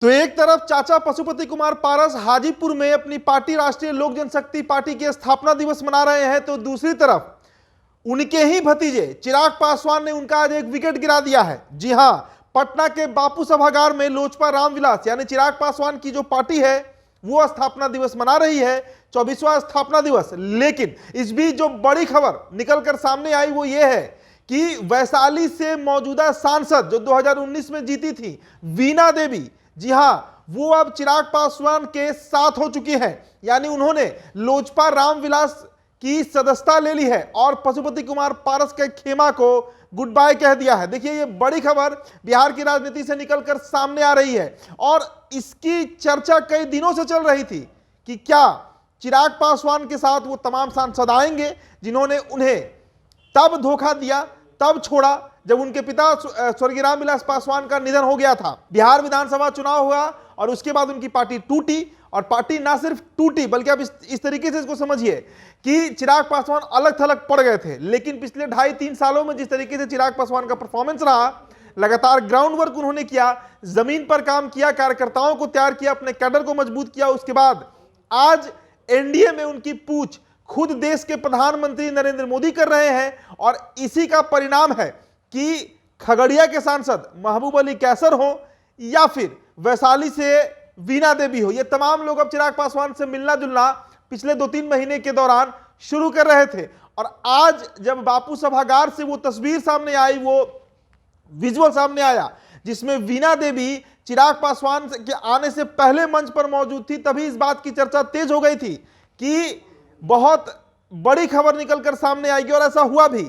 तो एक तरफ चाचा पशुपति कुमार पारस हाजीपुर में अपनी पार्टी राष्ट्रीय लोक जनशक्ति पार्टी के स्थापना दिवस मना रहे हैं, तो दूसरी तरफ उनके ही भतीजे चिराग पासवान ने उनका आज एक विकेट गिरा दिया है। जी हां, पटना के बापू सभागार में लोजपा रामविलास यानी चिराग पासवान की जो पार्टी है वो स्थापना दिवस मना रही है, 24वां स्थापना दिवस। लेकिन इस बीच जो बड़ी खबर निकलकर सामने आई वो ये है कि वैशाली से मौजूदा सांसद जो 2019 में जीती थी वीणा देवी, जी हां, वो अब चिराग पासवान के साथ हो चुकी हैं, यानी उन्होंने लोजपा रामविलास की सदस्यता ले ली है और पशुपति कुमार पारस के खेमा को गुड बाय कह दिया है। देखिए, ये बड़ी खबर बिहार की राजनीति से निकलकर सामने आ रही है और इसकी चर्चा कई दिनों से चल रही थी कि क्या चिराग पासवान के साथ वो तमाम सांसद आएंगे जिन्होंने उन्हें तब धोखा दिया, तब छोड़ा जब उनके पिता स्वर्गीय रामविलास पासवान का निधन हो गया था। बिहार विधानसभा चुनाव हुआ और उसके बाद उनकी पार्टी टूटी, और पार्टी ना सिर्फ टूटी बल्कि आप इस तरीके से इसको समझिए कि चिराग पासवान अलग थलग पड़ गए थे। लेकिन पिछले 2.5-3 सालों में जिस तरीके से चिराग पासवान का परफॉर्मेंस रहा, लगातार ग्राउंड वर्क उन्होंने किया, जमीन पर काम किया, कार्यकर्ताओं को तैयार किया, अपने कैडर को मजबूत किया, उसके बाद आज एनडीए में उनकी पूछ खुद देश के प्रधानमंत्री नरेंद्र मोदी कर रहे हैं। और इसी का परिणाम है कि खगड़िया के सांसद महबूब अली कैसर हो या फिर वैशाली से वीणा देवी हो, ये तमाम लोग अब चिराग पासवान से मिलना जुलना पिछले 2-3 महीने के दौरान शुरू कर रहे थे। और आज जब बापू सभागार से वो तस्वीर सामने आई, वो विजुअल सामने आया जिसमें वीणा देवी चिराग पासवान के आने से पहले मंच पर मौजूद थी, तभी इस बात की चर्चा तेज हो गई थी कि बहुत बड़ी खबर निकलकर सामने आएगी। और ऐसा हुआ भी।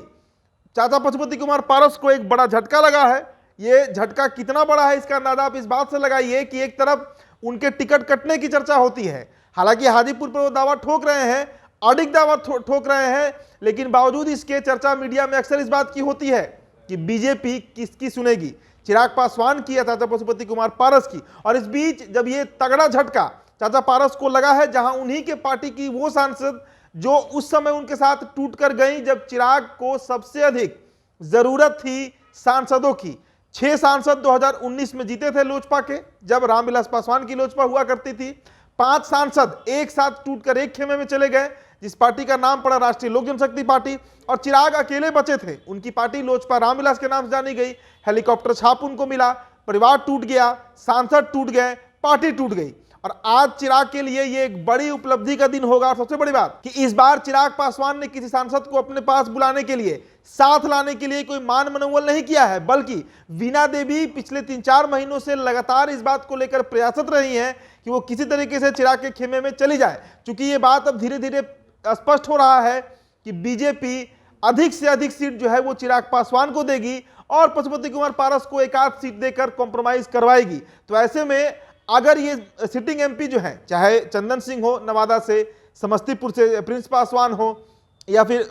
चाचा पशुपति कुमार पारस को एक बड़ा झटका लगा है। ये झटका कितना बड़ा है इसका अंदाजा आप इस बात से लगाइए कि एक तरफ उनके टिकट कटने की चर्चा होती है, हालांकि हाजीपुर पर वो दावा ठोक रहे हैं, अडिग दावा ठोक रहे हैं, लेकिन बावजूद इसके चर्चा मीडिया में अक्सर इस बात की होती है कि बीजेपी किसकी सुनेगी, चिराग पासवान की या चाचा पशुपति कुमार पारस की। और इस बीच जब ये तगड़ा झटका चाचा पारस को लगा है, जहां उन्हीं के पार्टी की वो सांसद जो उस समय उनके साथ टूट कर गई जब चिराग को सबसे अधिक जरूरत थी सांसदों की। 6 सांसद 2019 में जीते थे लोजपा के, जब रामविलास पासवान की लोजपा हुआ करती थी। 5 सांसद एक साथ टूटकर एक खेमे में चले गए, जिस पार्टी का नाम पड़ा राष्ट्रीय लोक जनशक्ति पार्टी। और चिराग अकेले बचे थे, उनकी पार्टी लोजपा रामविलास के नाम से जानी गई, हेलीकॉप्टर छाप उनको मिला, परिवार टूट गया, सांसद टूट गए, पार्टी टूट गई। और आज चिराग के लिए ये एक बड़ी उपलब्धि का दिन होगा। और सबसे बड़ी बात कि इस बार चिराग पासवान ने किसी सांसद को अपने पास बुलाने के लिए, साथ लाने के लिए कोई मान मनोबल नहीं किया है, बल्कि वीणा देवी पिछले 3-4 महीनों से लगातार इस बात को लेकर प्रयासरत रही हैं कि वो किसी तरीके से चिराग के खेमे में चली जाए। चूंकि ये बात अब धीरे धीरे स्पष्ट हो रहा है कि बीजेपी अधिक से अधिक सीट जो है वो चिराग पासवान को देगी और पशुपति कुमार पारस को एक आध सीट देकर कॉम्प्रोमाइज करवाएगी। तो ऐसे में अगर ये सिटिंग एमपी जो है, चाहे चंदन सिंह हो नवादा से, समस्तीपुर से प्रिंस पासवान हो, या फिर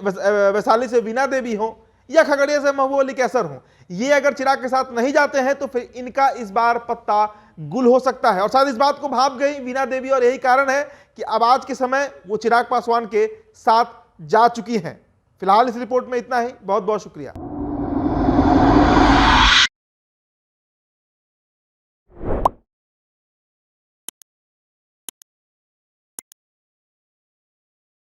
वैशाली से वीणा देवी हो, या खगड़िया से महबूब अली कैसर हो, ये अगर चिराग के साथ नहीं जाते हैं तो फिर इनका इस बार पत्ता गुल हो सकता है। और शायद इस बात को भाप गई वीणा देवी और यही कारण है कि अब आज के समय वो चिराग पासवान के साथ जा चुकी हैं। फिलहाल इस रिपोर्ट में इतना ही। बहुत बहुत शुक्रिया।